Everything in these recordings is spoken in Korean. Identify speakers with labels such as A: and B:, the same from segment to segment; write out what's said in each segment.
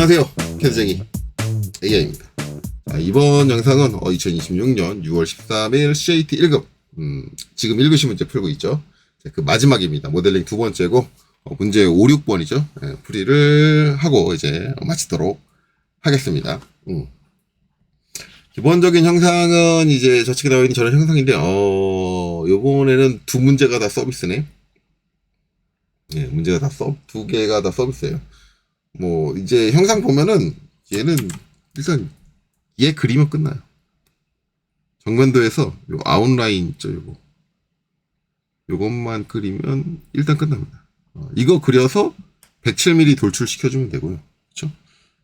A: 안녕하세요, 캐드쟁이 AI입니다. 자, 이번 영상은 2026년 6월 13일 CAT 1급 지금 1교시 문제 풀고 있죠. 그 마지막입니다. 모델링 두 번째고 문제 5, 6번이죠. 풀이를 하고 이제 마치도록 하겠습니다. 기본적인 형상은 이제 저측에 나와 있는 저런 형상인데 요번에는 두 문제가 다 서비스네. 예, 문제가 두 개가 다 서비스예요. 뭐 이제 형상 보면은 얘는 일단 얘 그리면 끝나요. 정면도에서 요 아웃라인 있죠, 요것만 그리면 일단 끝납니다. 이거 그려서 107mm 돌출시켜주면 되고요. 그쵸?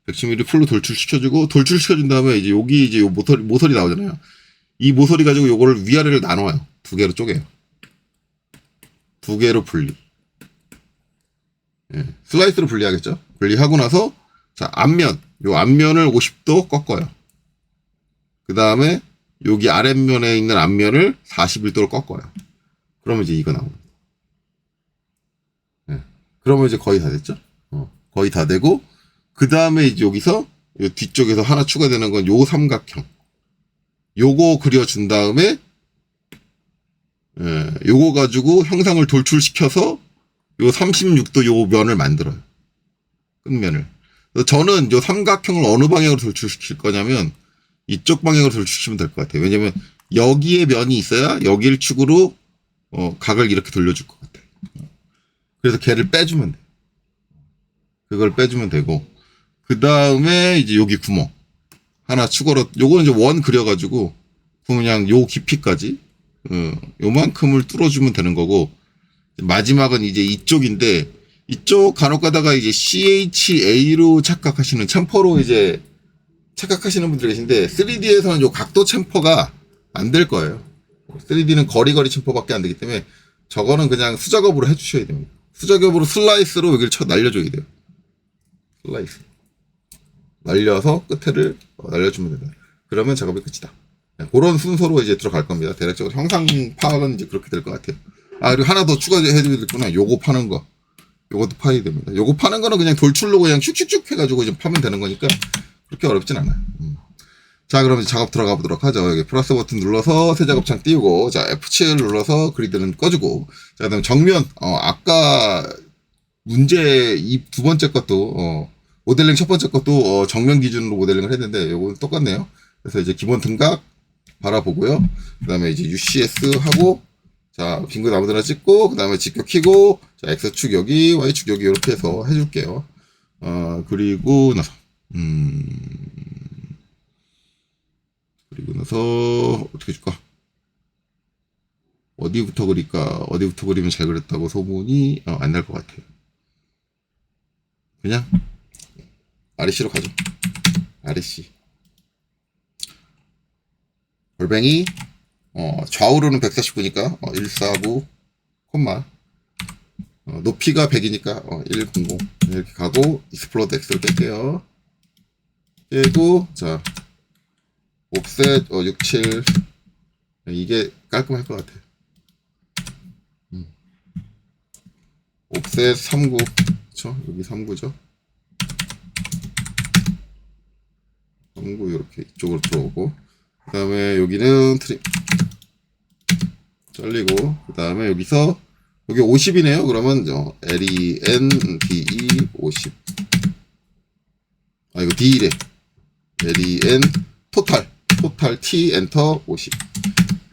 A: 107mm 풀로 돌출시켜주고, 돌출시켜준 다음에 이제 여기 이제 요 모서리 나오잖아요. 이 모서리 가지고 요거를 위아래를 나눠요. 두 개로 쪼개요. 두 개로 분리. 예, 슬라이스로 분리하겠죠? 분리하고 나서, 자, 요 앞면을 50도 꺾어요. 그 다음에 여기 아랫면에 있는 앞면을 41도로 꺾어요. 그러면 이제 이거 나옵니다. 예, 그러면 이제 거의 다 됐죠? 거의 다 되고, 그 다음에 이제 여기서, 요 뒤쪽에서 하나 추가되는 건 요 삼각형. 요거 그려준 다음에, 예, 요거 가지고 형상을 돌출시켜서 요 36도 요 면을 만들어요. 끝면을. 저는 요 삼각형을 어느 방향으로 돌출시킬 거냐면 이쪽 방향으로 돌출시키면 될 것 같아요. 왜냐면 여기에 면이 있어야 여기를 축으로 각을 이렇게 돌려줄 것 같아요. 그래서 걔를 빼주면 돼. 그걸 빼주면 되고 그 다음에 이제 여기 구멍 하나 추가로 요거는 이제 원 그려가지고 그냥 요 깊이까지 요만큼을 뚫어주면 되는 거고 마지막은 이제 이쪽인데 이쪽 간혹 가다가 이제 CHA로 착각하시는 챔퍼로 이제 착각하시는 분들 계신데 3D에서는 요 각도 챔퍼가 안 될 거예요. 3D는 거리거리 챔퍼밖에 안 되기 때문에 저거는 그냥 수작업으로 해주셔야 됩니다. 수작업으로 슬라이스로 여기를 날려줘야 돼요. 슬라이스. 날려서 끝에를 날려주면 된다. 그러면 작업이 끝이다. 그런 순서로 이제 들어갈 겁니다. 대략적으로 형상 파악은 이제 그렇게 될 것 같아요. 그리고 하나 더 추가해드리겠구나. 요거 파는 거. 요것도 파야 됩니다. 요거 파는 거는 그냥 돌출로 그냥 슉슉슉 해가지고 이제 파면 되는 거니까 그렇게 어렵진 않아요. 자, 그럼 이제 작업 들어가 보도록 하죠. 여기 플러스 버튼 눌러서 새 작업창 띄우고, 자, F7 눌러서 그리드는 꺼주고, 자, 그다음 정면, 아까 문제 이 두 번째 것도, 모델링 첫 번째 것도, 정면 기준으로 모델링을 했는데, 요거는 똑같네요. 그래서 이제 기본 등각 바라보고요. 그 다음에 이제 UCS 하고, 자, 빙긋 아무데나 찍고, 그 다음에 직격 키고, 자, X축 여기, Y축 여기, 이렇게 해서 해줄게요. 그리고 나서, 어떻게 해줄까? 어디부터 그릴까? 어디부터 그리면 잘 그렸다고 소문이, 안 날 것 같아요. 그냥, RC로 가죠. RC. 골뱅이, 좌우로는 149니까 149, 콤마 높이가 100이니까 100 이렇게 가고 익스플로드 X를 뺄게요. 빼고 자 옵셋 67 이게 깔끔할 것 같아요. 옵셋 39 그쵸? 여기 39죠. 39 이렇게 이쪽으로 들어오고 그 다음에 여기는 트림 잘리고 그 다음에 여기서 여기 50이네요. 그러면 LEN DE 50 이거 D래 LEN 토탈 T 엔터 50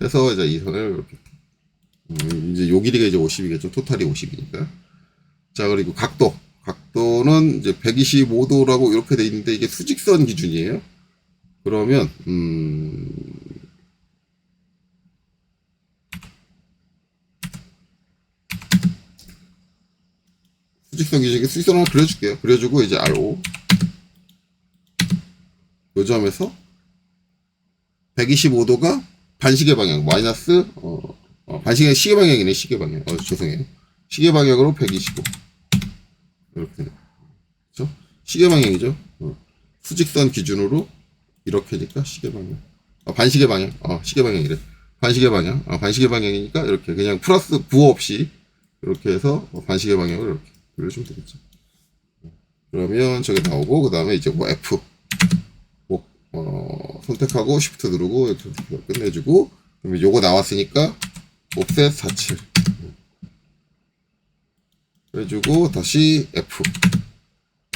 A: 해서 이제 이 선을 이렇게 이제 요 길이가 이제 50이겠죠. 토탈이 50이니까 자 그리고 각도는 이제 125도라고 이렇게 돼 있는데 이게 수직선 기준이에요. 그러면 수직선 기준에 수직선 하나 그려줄게요. 그려주고 이제 RO 요 점에서 125도가 반시계 방향 마이너스 반시계 시계 방향이네. 시계 방향 죄송해요. 시계 방향으로 125 이렇게 되네. 그렇죠? 시계 방향이죠. 수직선 기준으로 이렇게니까 시계 방향 반시계 방향 시계 방향이래. 반시계 방향 반시계 방향이니까 이렇게 그냥 플러스 부호 없이 이렇게 해서 반시계 방향으로 이렇게 돌려주면 되겠죠. 그러면 저게 나오고, 그 다음에 이제 뭐 F. 선택하고, Shift 누르고, 이렇게 끝내주고, 그러면 요거 나왔으니까, 옵셋 47. 해주고, 다시 F.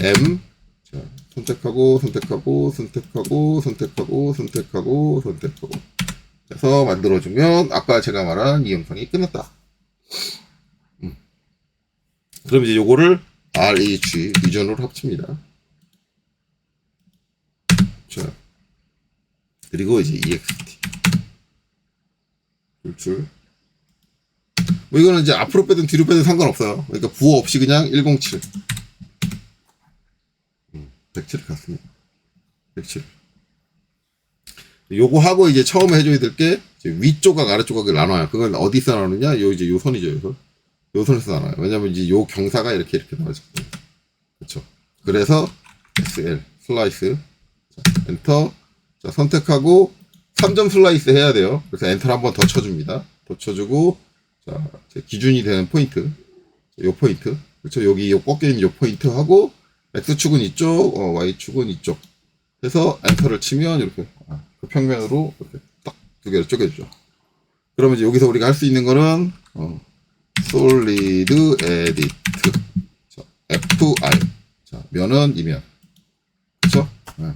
A: M. 자, 선택하고, 선택하고, 선택하고, 선택하고, 선택하고, 선택하고. 해서 만들어주면, 아까 제가 말한 이 영상이 끝났다. 그럼 이제 요거를 RH, 리전으로 합칩니다. 자, 그리고 이제 EXT. 돌출. 뭐 이거는 이제 앞으로 빼든 뒤로 빼든 상관없어요. 그러니까 부호 없이 그냥 107. 107 같습니다. 107. 요거 하고 이제 처음에 해줘야 될 게 위조각 아래조각을 나눠요. 그건 어디서 나누냐? 요 이제 요 선이죠. 요 선. 요 선에서 나눠요. 왜냐면 이제 요 경사가 이렇게 나와있거든요. 그렇죠. 그래서 SL 슬라이스. 자, 엔터. 자, 선택하고 3점 슬라이스 해야 돼요. 그래서 엔터를 한번 더 쳐줍니다. 더 쳐주고, 자, 기준이 되는 포인트. 요 포인트. 그렇죠. 여기 요 꺾여있는 요 포인트 하고, X축은 이쪽, Y축은 이쪽. 해서 엔터를 치면 이렇게, 그 평면으로 이렇게 딱 두 개를 쪼개주죠. 그러면 이제 여기서 우리가 할 수 있는 거는, 솔리드 에디트. 자, FI. 자, 면은 이면. 그쵸? 네.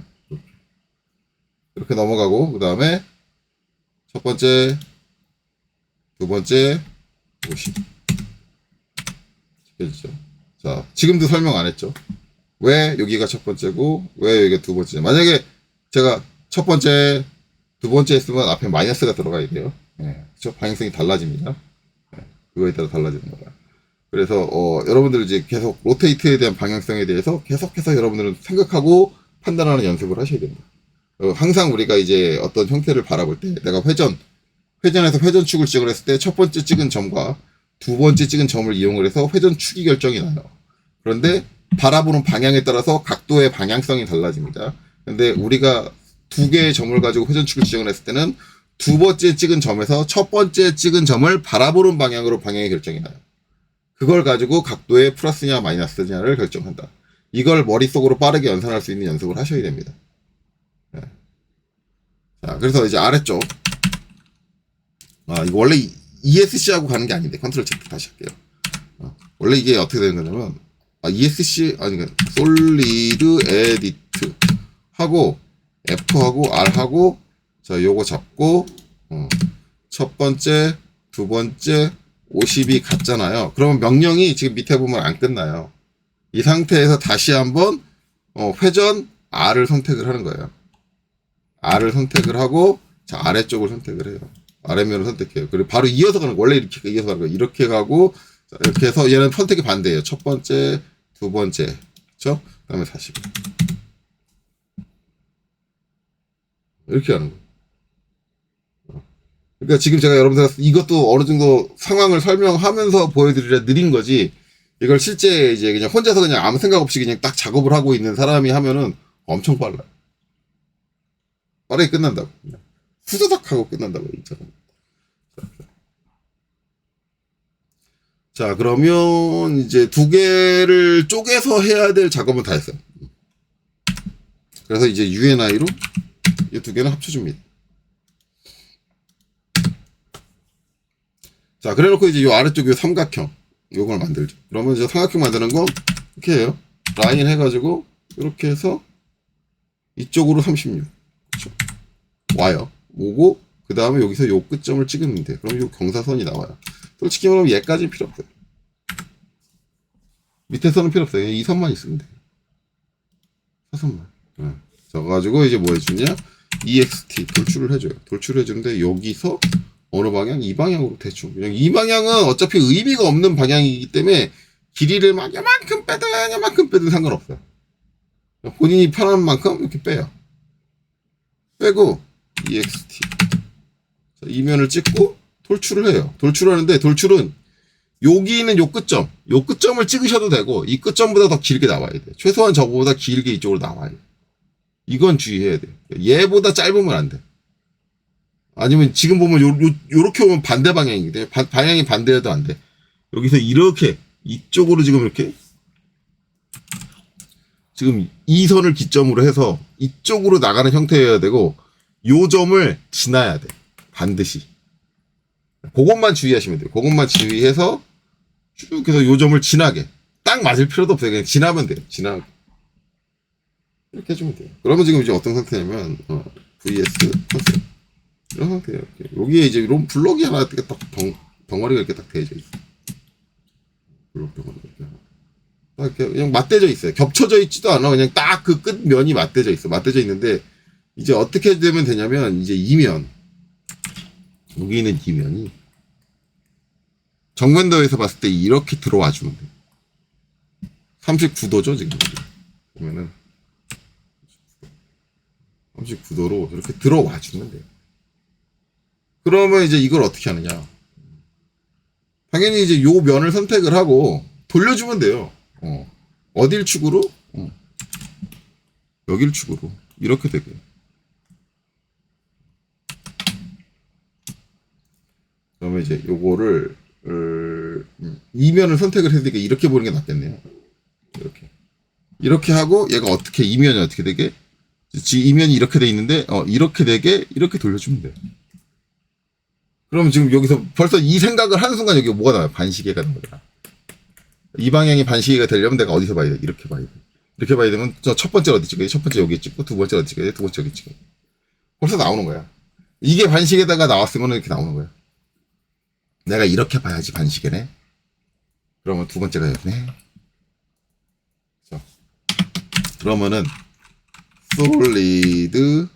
A: 이렇게 넘어가고, 그 다음에, 첫 번째, 두 번째, 50. 지켜지죠? 자, 지금도 설명 안 했죠? 왜 여기가 첫 번째고, 왜 여기가 두 번째. 만약에 제가 첫 번째, 두 번째 했으면 앞에 마이너스가 들어가야 돼요. 네. 그쵸? 방향성이 달라집니다. 네. 그거에 따라 달라지는 거다. 그래서, 여러분들 이제 계속 로테이트에 대한 방향성에 대해서 계속해서 여러분들은 생각하고 판단하는 연습을 하셔야 됩니다. 항상 우리가 이제 어떤 형태를 바라볼 때 내가 회전에서 회전축을 찍을 했을 때 첫 번째 찍은 점과 두 번째 찍은 점을 이용을 해서 회전축이 결정이 나요. 그런데 바라보는 방향에 따라서 각도의 방향성이 달라집니다. 근데 우리가 두 개의 점을 가지고 회전축을 지정을 했을 때는 두 번째 찍은 점에서 첫 번째 찍은 점을 바라보는 방향으로 방향이 결정이 나요. 그걸 가지고 각도의 플러스냐 마이너스냐를 결정한다. 이걸 머릿속으로 빠르게 연산할 수 있는 연습을 하셔야 됩니다. 네. 자, 그래서 이제 아래쪽. 이거 원래 ESC하고 가는 게 아닌데, 컨트롤 Z 다시 할게요. 원래 이게 어떻게 되는 거냐면, ESC, 솔리드 에디트 하고, F하고, R하고, 자, 요거 잡고, 첫 번째, 두 번째, 50이 같잖아요. 그러면 명령이 지금 밑에 보면 안 끝나요. 이 상태에서 다시 한번, 회전 R을 선택을 하는 거예요. R을 선택을 하고, 자, 아래쪽을 선택을 해요. 아래면을 선택해요. 그리고 바로 이어서 가는 거. 원래 이렇게 이어서 가는 거예요. 이렇게 가고, 자, 이렇게 해서 얘는 선택이 반대예요. 첫 번째, 두 번째. 그쵸? 그 다음에 40. 이렇게 하는 거예요. 그러니까 지금 제가 여러분들 이것도 어느 정도 상황을 설명하면서 보여드리려 느린 거지, 이걸 실제 이제 그냥 혼자서 그냥 아무 생각 없이 그냥 딱 작업을 하고 있는 사람이 하면은 엄청 빨라요. 빠르게 끝난다고. 후다닥 하고 끝난다고, 있잖아요. 자, 그러면 이제 두 개를 쪼개서 해야 될 작업은 다 했어요. 그래서 이제 UNI로 이 두 개는 합쳐줍니다. 자, 그래 놓고 이제 요 아래쪽 요 삼각형, 요걸 만들죠. 그러면 이제 삼각형 만드는 건 이렇게 해요. 라인 해가지고, 이렇게 해서 이쪽으로 36. 그렇죠. 와요. 오고, 그 다음에 여기서 요 끝점을 찍으면 돼. 그럼 요 경사선이 나와요. 솔직히 말하면 얘까지는 필요 없어요. 밑에 선은 필요 없어요. 이 선만 있으면 돼. 사선만. 저가지고 이제 뭐 해주냐? EXT 돌출을 해줘요. 돌출을 해주는데 여기서 어느 방향? 이 방향으로 대충. 그냥 이 방향은 어차피 의미가 없는 방향이기 때문에 길이를 막 요만큼 빼든 상관없어요. 본인이 편한 만큼 이렇게 빼요. 빼고 EXT. 자, 이면을 찍고 돌출을 해요. 돌출하는데 돌출은 여기 있는 요 끝점을 찍으셔도 되고, 이 끝점보다 더 길게 나와야 돼. 최소한 저거보다 길게 이쪽으로 나와야 돼. 이건 주의해야 돼. 얘보다 짧으면 안 돼. 아니면 지금 보면 요렇게 오면 반대 방향이기 때문에 방향이 반대여도 안 돼. 여기서 이렇게 이쪽으로 지금 이렇게 지금 이 선을 기점으로 해서 이쪽으로 나가는 형태여야 되고 요 점을 지나야 돼. 반드시. 그것만 주의하시면 돼요. 그것만 주의해서 쭉 해서 요 점을 지나게. 딱 맞을 필요도 없어요. 그냥 지나면 돼요. 지나게. 이렇게 해주면 돼요. 그러면 지금 이제 어떤 상태냐면 vs 컨셉 이런 상태예요. 이렇게. 여기에 이제 이런 블록이 하나 이렇게 딱 덩어리가 이렇게 딱 대져 있어. 블록 덩어리 이렇게. 딱 이렇게 그냥 맞대져 있어요. 겹쳐져 있지도 않아. 그냥 딱 그 끝면이 맞대져 있어. 맞대져 있는데 이제 어떻게 되면 되냐면 이제 이면 여기 있는 이면이 정면도에서 봤을 때 이렇게 들어와 주면 돼. 39도죠 지금 보면은 39도로 이렇게 들어와 주면 돼요. 그러면 이제 이걸 어떻게 하느냐? 당연히 이제 요 면을 선택을 하고 돌려주면 돼요. 어딜 축으로? 여길 축으로 이렇게 되게. 그러면 이제 요거를 이면을 선택을 해야 되게 이렇게 보는 게 낫겠네요. 이렇게 하고 얘가 어떻게 이면이 어떻게 되게? 지금 이면이 이렇게 돼 있는데 이렇게 되게 이렇게 돌려주면 돼요. 그러면 지금 여기서 벌써 이 생각을 하는 순간 여기 뭐가 나와요? 반시계가 나오더라. 이 방향이 반시계가 되려면 내가 어디서 봐야 돼? 이렇게 봐야 돼. 이렇게 봐야 되면 저 첫 번째 어디 찍어야 돼? 첫 번째 여기 찍고 두 번째 어디 찍어야 돼? 두 번째 여기 찍어야 돼. 벌써 나오는 거야. 이게 반시계다가 나왔으면 이렇게 나오는 거야. 내가 이렇게 봐야지 반시계네. 그러면 두 번째가 여기네. 그러면은 solid edit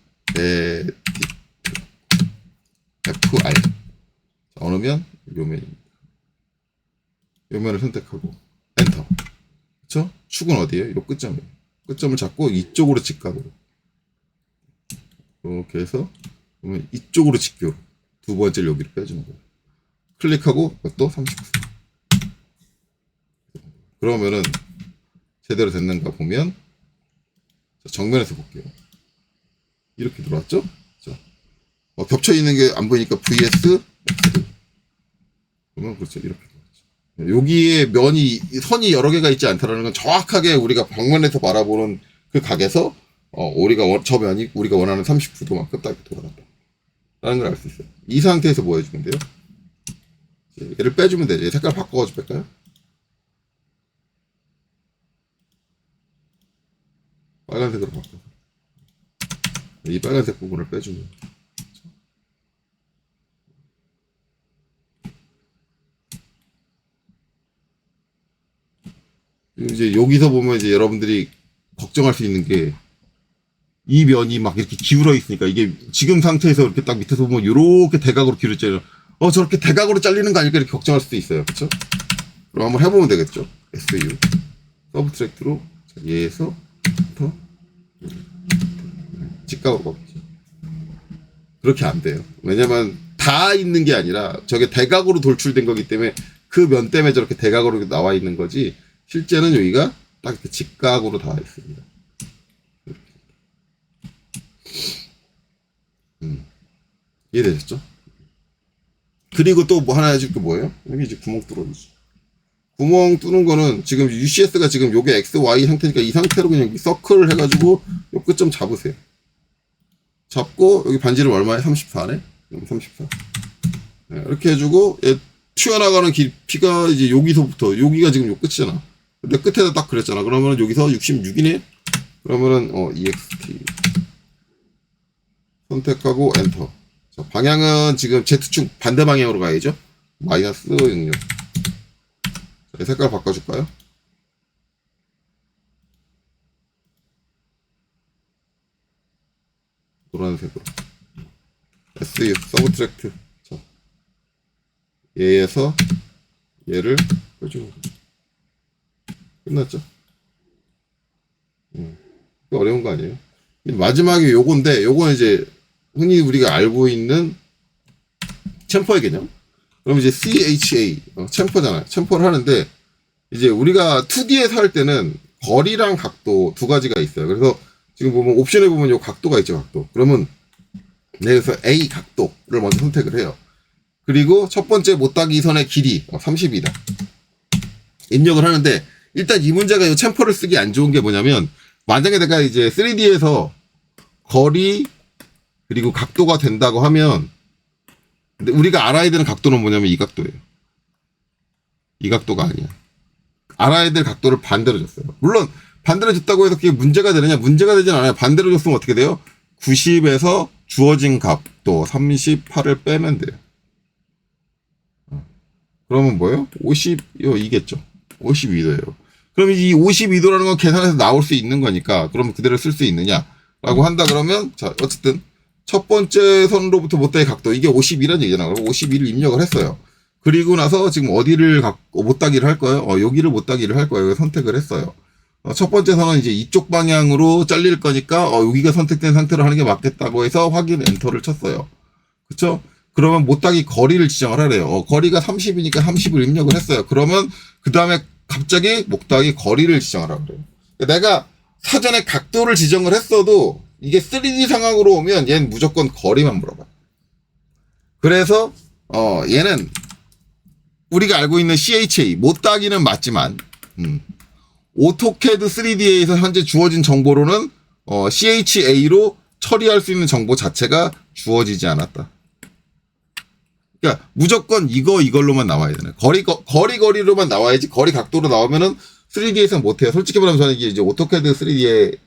A: FI 어느 면? 요 면입니다. 요 면을 선택하고 엔터. 그쵸? 축은 어디에요? 요 끝점이에요. 끝점을 잡고 이쪽으로 직각으로 이렇게 해서 그러면 이쪽으로 직교로 두 번째를 여기로 빼주는 거예요. 클릭하고 또 39도. 그러면은 제대로 됐는가 보면 정면에서 볼게요. 이렇게 들어왔죠? 겹쳐 있는 게 안 보이니까 vs 그러면 그렇죠. 이렇게 들어왔죠. 여기에 면이 선이 여러 개가 있지 않다라는 건 정확하게 우리가 방면에서 바라보는 그 각에서 저 면이 우리가 원하는 39도만큼 딱 돌아간다. 라는 걸 알 수 있어요. 이 상태에서 뭐 해주면 돼요? 얘를 빼주면 되죠. 색깔 바꿔가지고 뺄까요? 빨간색으로 바꿔서 이 빨간색 부분을 빼주면 이제 여기서 보면 이제 여러분들이 걱정할 수 있는 게 이 면이 막 이렇게 기울어 있으니까 이게 지금 상태에서 이렇게 딱 밑에서 보면 이렇게 대각으로 기울어져요. 저렇게 대각으로 잘리는 거 아닐까 이렇게 걱정할 수도 있어요. 그쵸? 그럼 한번 해보면 되겠죠. SU 서브트랙트로 얘에서 더 직각으로 가보죠. 그렇게 안 돼요. 왜냐면 다 있는 게 아니라 저게 대각으로 돌출된 거기 때문에 그 면 때문에 저렇게 대각으로 나와 있는 거지 실제는 여기가 딱 이렇게 직각으로 나와 있습니다. 이해되셨죠? 그리고 또 뭐 하나 해줄 게 뭐예요? 여기 이제 구멍 뚫어주지. 구멍 뚫는 거는 지금 UCS가 지금 요게 X, Y 상태니까 이 상태로 그냥 서클을 해가지고 요 끝 좀 잡으세요. 잡고 여기 반지름 얼마에? 34네? 34. 네, 이렇게 해주고 얘 튀어나가는 깊이가 이제 여기서부터 여기가 지금 요 끝이잖아. 근데 끝에다 딱 그랬잖아. 그러면 여기서 66이네? 그러면은 EXT 선택하고 엔터. 자, 방향은 지금 Z축 반대 방향으로 가야죠. 마이너스 66. 자, 색깔 바꿔줄까요? 노란색으로. SU 서브트랙트. 자, 얘에서 얘를 빼주는 거죠. 끝났죠? 어려운 거 아니에요? 마지막에 요건데, 요건 이제 흔히 우리가 알고 있는 챔퍼의 개념. 그럼 이제 CHA 챔퍼잖아요. 챔퍼를 하는데 이제 우리가 2D에서 할 때는 거리랑 각도 두 가지가 있어요. 그래서 지금 보면 옵션에 보면 요 각도가 있죠. 각도. 그러면 여기서 A 각도를 먼저 선택을 해요. 그리고 첫 번째 못따기 선의 길이 30이다. 입력을 하는데 일단 이 문제가 이 챔퍼를 쓰기 안 좋은 게 뭐냐면 만약에 내가 이제 3D에서 거리 그리고 각도가 된다고 하면, 근데 우리가 알아야 되는 각도는 뭐냐면 이 각도예요. 이 각도가 아니야. 알아야 될 각도를 반대로 줬어요. 물론 반대로 줬다고 해서 그게 문제가 되느냐? 문제가 되진 않아요. 반대로 줬으면 어떻게 돼요? 90에서 주어진 각도 38을 빼면 돼요. 그러면 뭐예요? 52겠죠. 52도예요. 그럼 이 52도라는 건 계산해서 나올 수 있는 거니까, 그럼 그대로 쓸 수 있느냐라고 한다 그러면, 자, 어쨌든 첫 번째 선으로부터 못다의 각도, 이게 52라는 얘기잖아. 그럼 52를 입력을 했어요. 그리고 나서 지금 어디를 못다기를 할 거예요? 여기를 못다기를 할 거예요. 선택을 했어요. 첫 번째 선은 이제 이쪽 방향으로 잘릴 거니까, 여기가 선택된 상태로 하는 게 맞겠다고 해서 확인 엔터를 쳤어요. 그쵸? 그러면 못다기 거리를 지정을 하래요. 거리가 30이니까 30을 입력을 했어요. 그러면 그 다음에 갑자기 못다기 거리를 지정하라고 그래요. 내가 사전에 각도를 지정을 했어도 이게 3D 상황으로 오면 얘는 무조건 거리만 물어봐. 그래서 얘는 우리가 알고 있는 CHA 못다기는 맞지만 오토캐드 3D에서 현재 주어진 정보로는 CHA로 처리할 수 있는 정보 자체가 주어지지 않았다. 그러니까 무조건 이걸로만 나와야 되네. 거리로만 나와야지. 거리 각도로 나오면은 3D에서는 못해요. 솔직히 말하면 저는 이게 이제 오토캐드 3D의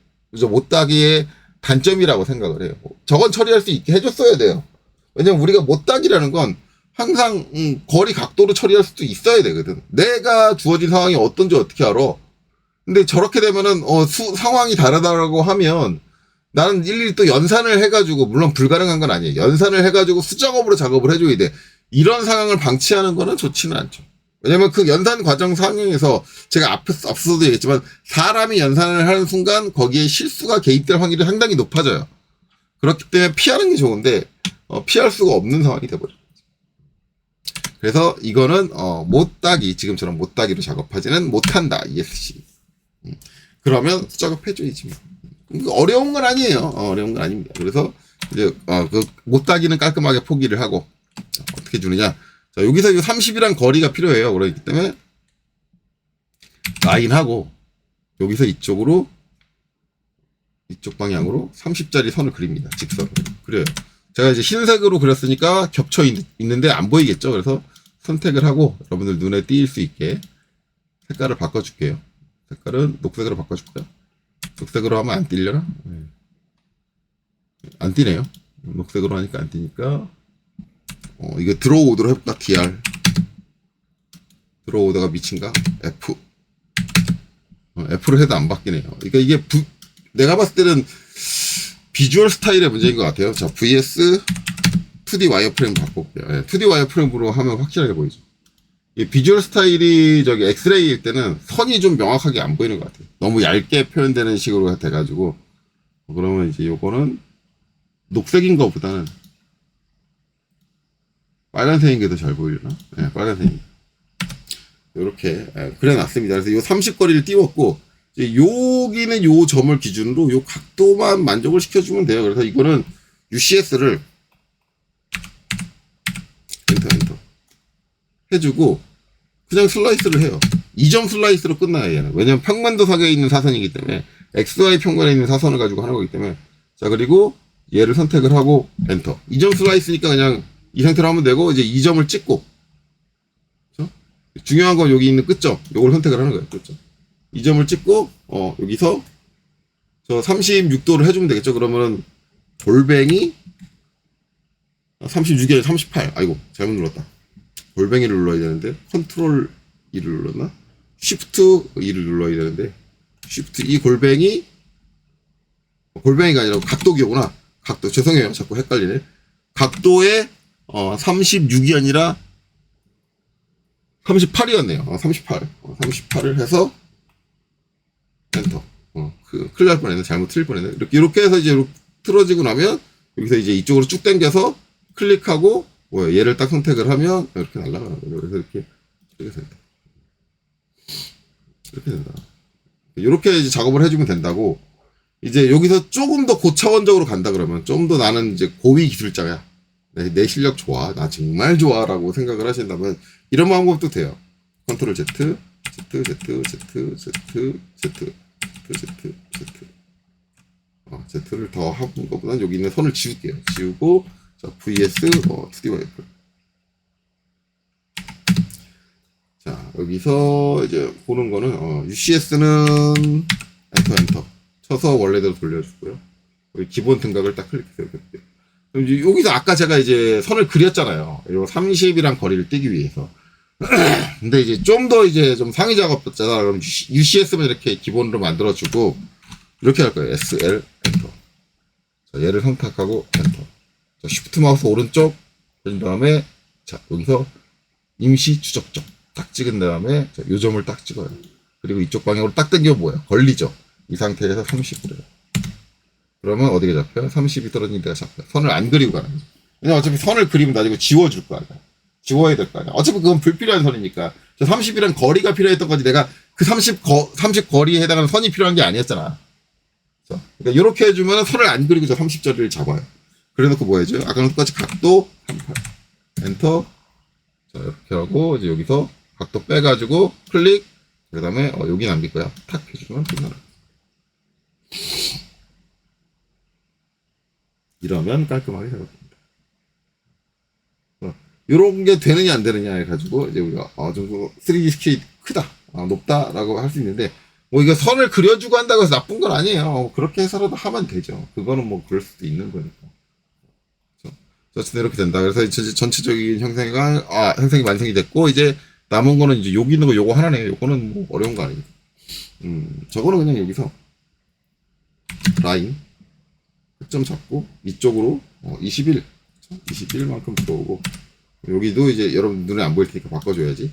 A: 못다기의 단점이라고 생각을 해요. 저건 처리할 수 있게 해줬어야 돼요. 왜냐면 우리가 못다기라는 건 항상 거리 각도로 처리할 수도 있어야 되거든. 내가 주어진 상황이 어떤지 어떻게 알아? 근데 저렇게 되면은 상황이 다르다고 하면 나는 일일이 또 연산을 해가지고, 물론 불가능한 건 아니에요. 연산을 해가지고 수작업으로 작업을 해줘야 돼. 이런 상황을 방치하는 거는 좋지는 않죠. 왜냐면 그 연산 과정 상황에서 제가 앞서도 얘기했지만 사람이 연산을 하는 순간 거기에 실수가 개입될 확률이 상당히 높아져요. 그렇기 때문에 피하는 게 좋은데 피할 수가 없는 상황이 돼버려요. 그래서 이거는 못다기, 지금처럼 못다기로 작업하지는 못한다. ESC. 그러면 수작업해줘야지. 어려운 건 아니에요. 어려운 건 아닙니다. 그래서 이제 그 못다기는 깔끔하게 포기를 하고, 어떻게 주느냐? 자, 여기서 이 30이란 거리가 필요해요. 그렇기 때문에 라인하고 여기서 이쪽 방향으로 30짜리 선을 그립니다. 직선을 그려요. 제가 이제 흰색으로 그렸으니까 겹쳐 있는데 안 보이겠죠? 그래서 선택을 하고 여러분들 눈에 띄일 수 있게 색깔을 바꿔줄게요. 색깔은 녹색으로 바꿔줄까요? 녹색으로 하면 안 띄려나? 안 띄네요. 녹색으로 하니까 안 띄니까 이거 드로우오더로 해볼까? DR 드로우오더가 미친가? F F로 해도 안 바뀌네요. 그러니까 이게 내가 봤을 때는 비주얼 스타일의 문제인 것 같아요. 자, VS 2D 와이어프레임 바꿔볼게요. 2D 와이어프레임으로 하면 확실하게 보이죠. 이 비주얼 스타일이 저기 엑스레이일 때는 선이 좀 명확하게 안 보이는 것 같아요. 너무 얇게 표현되는 식으로 돼가지고. 그러면 이제 요거는 녹색인 것보다는 빨간색인 게 더 잘 보이려나? 네, 빨간색입니다. 이렇게 그려놨습니다. 그래서 요 30거리를 띄웠고, 이제 여기는 요 점을 기준으로 요 각도만 만족을 시켜주면 돼요. 그래서 이거는 UCS를 엔터 해주고 그냥 슬라이스를 해요. 2점 슬라이스로 끝나요, 얘는. 왜냐면 평면도석에 있는 사선이기 때문에, XY 평면에 있는 사선을 가지고 하는 거기 때문에. 자, 그리고 얘를 선택을 하고 엔터. 2점 슬라이스니까 그냥 이 상태로 하면 되고, 이제 2점을 찍고, 그렇죠? 중요한 건 여기 있는 끝점, 요걸 선택을 하는 거예요. 끝점. 2점을 찍고 여기서 저 36도를 해주면 되겠죠. 그러면은 골뱅이 36이 아니라 38. 아이고, 잘못 눌렀다. 골뱅이를 눌러야 되는데 컨트롤 2를 눌렀나? 쉬프트 2를 눌러야 되는데 쉬프트 2 골뱅이가 아니라 각도기구나. 각도, 죄송해요. 자꾸 헷갈리네. 각도에 36이 아니라 38이었네요. 38. 38을 해서 엔터. 큰일 날 뻔했네. 잘못 틀릴 뻔했네. 이렇게 해서 이제 틀어지고 나면 여기서 이제 이쪽으로 쭉 당겨서 클릭하고 얘를 딱 선택을 하면 이렇게 날아가는 거예요. 그래서 이렇게 된다. 이렇게 된다. 이렇게 이제 작업을 해주면 된다고. 이제 여기서 조금 더 고차원적으로 간다 그러면 좀 더 나는 이제 고위 기술자야. 내 실력 좋아. 나 정말 좋아라고 생각을 하신다면 이런 방법도 돼요. 컨트롤 Z, Z, Z, Z, Z, Z, Z, Z, Z, Z. Z를 더 하는 것보다는 여기 있는 선을 지울게요. 지우고, 자, vs, 2D 와이프. 자, 여기서 이제 보는 거는, UCS는 엔터 쳐서 원래대로 돌려주고요. 여기 기본 등각을 딱 클릭해서 이렇게. 그럼 이제 여기서 아까 제가 이제 선을 그렸잖아요. 요 30이랑 거리를 띄기 위해서. 근데 이제 좀 더 이제 좀 상위 작업자다. 그럼 UCS만 이렇게 기본으로 만들어주고, 이렇게 할 거예요. SL, 엔터. 자, 얘를 선택하고, 엔터. 자, 쉬프트 마우스 오른쪽, 그 다음에, 자, 여기서 임시 추적점. 딱 찍은 다음에, 자, 요 점을 딱 찍어요. 그리고 이쪽 방향으로 딱 당기면 뭐예요? 걸리죠? 이 상태에서 30으로 해요. 그러면 어디가 잡혀요? 30이 떨어진 데가 잡혀요. 선을 안 그리고 가는 거죠. 왜냐면 어차피 선을 그리면 나중에 지워줄 거 아니야. 지워야 될 거 아니야. 어차피 그건 불필요한 선이니까. 저 30이란 거리가 필요했던 거지. 내가 그 30 거리에 해당하는 선이 필요한 게 아니었잖아. 그러니까 이렇게 해주면 선을 안 그리고 저 30짜리를 잡아요. 그래 놓고 뭐 해줘요? 아까랑 똑같이 각도 38. 엔터. 자, 이렇게 하고, 이제 여기서 각도 빼가지고 클릭. 그 다음에, 여기 남길 거야. 탁 해주면 끝나는 거야. 이러면 깔끔하게 작업됩니다. 이런 게 되느냐 안 되느냐 해가지고 이제 우리가 좀 3D 스케일이 크다, 높다라고 할 수 있는데 뭐 이거 선을 그려주고 한다고 해서 나쁜 건 아니에요. 그렇게 해서라도 하면 되죠. 그거는 뭐 그럴 수도 있는 거니까. 그렇죠? 어쨌든 이렇게 된다. 그래서 이제 전체적인 형상이 완성이 됐고 이제 남은 거는 이제 여기 있는 거 요거 하나네요. 요거는 뭐 어려운 거 아니니까. 저거는 그냥 여기서 라인 흑점 잡고 이쪽으로 21 21만큼 들어오고 여기도 이제 여러분 눈에 안 보일 테니까 바꿔줘야지.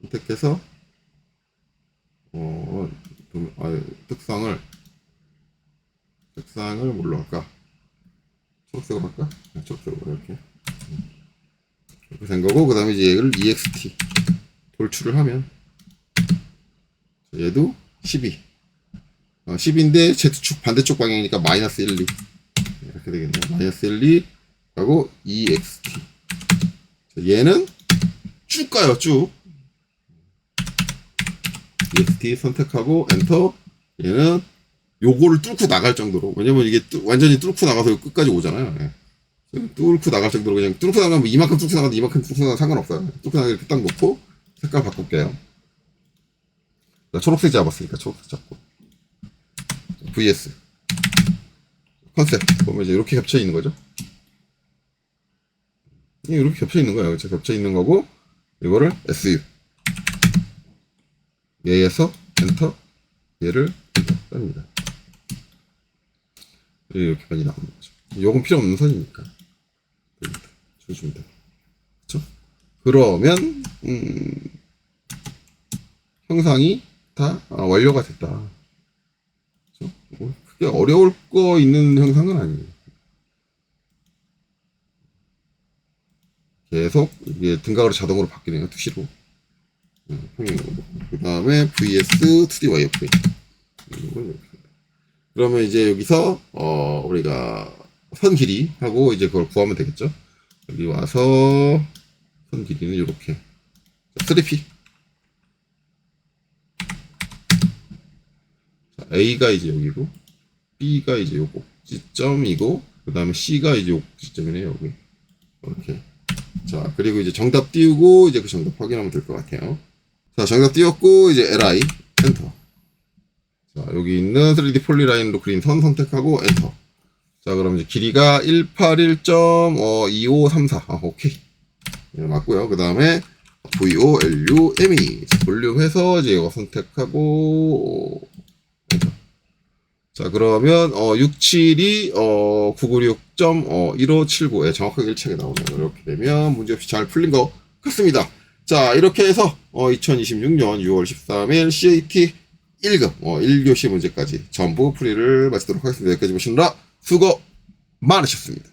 A: 선택해서 특상을 뭘로 할까? 초록색으로 할까? 초록색으로 이렇게 된 거고 그 다음에 이제 얘를 EXT 돌출을 하면 얘도 12 10인데 Z축 반대쪽 방향이니까 마이너스 1, 2 이렇게 되겠네요. 마이너스 1, 2 하고 EXT 얘는 쭉 가요. 쭉 EXT 선택하고 엔터. 얘는 요거를 뚫고 나갈 정도로, 왜냐면 이게 완전히 뚫고 나가서 끝까지 오잖아요. 예. 뚫고 나갈 정도로 그냥 뚫고 나가면 이만큼 뚫고 나가도 이만큼 뚫고 나가도 상관없어요. 뚫고 나가기 이렇게 딱 놓고 색깔 바꿀게요. 초록색 잡았으니까 초록색 잡고 VS 컨셉 보면 이제 이렇게 겹쳐 있는 거죠. 이렇게 겹쳐 있는 거예요. 그렇죠? 겹쳐 있는 거고 이거를 SU 얘에서 엔터 얘를 엔터 뺍니다. 이렇게까지 나오는 거죠. 요건 필요 없는 선이니까 주시면 돼요. 그렇죠? 그러면 형상이 다 완료가 됐다. 그렇죠? 뭐 크게 어려울 거 있는 형상은 아니에요. 계속 이게 등각으로 자동으로 바뀌네요. 투시로. 그 다음에 VS 2D 와이어프레임. 그러면 이제 여기서 우리가 선 길이 하고 이제 그걸 구하면 되겠죠. 여기 와서 선 길이는 이렇게 3P. 자, A가 이제 여기고 B가 이제 요거 지점이고 그 다음에 C가 이제 요 지점이네요. 여기 이렇게. 자, 그리고 이제 정답 띄우고 이제 그 정답 확인하면 될 것 같아요. 자, 정답 띄웠고 이제 LI 엔터. 자, 여기 있는 3D 폴리라인으로 그린 선 선택하고 엔터. 자, 그럼 이제 길이가 181.2534. 오케이. 네, 맞고요. 그 다음에 VOLUME 볼륨해서 이제 이거 선택하고 엔터. 자, 그러면 672 996.1579 예, 정확하게 일치하게 나오네요. 이렇게 되면 문제없이 잘 풀린 것 같습니다. 자, 이렇게 해서 2026년 6월 13일 CAT 1급 1교시 문제까지 전부 풀이를 마치도록 하겠습니다. 여기까지 보시느라 수고 많으셨습니다.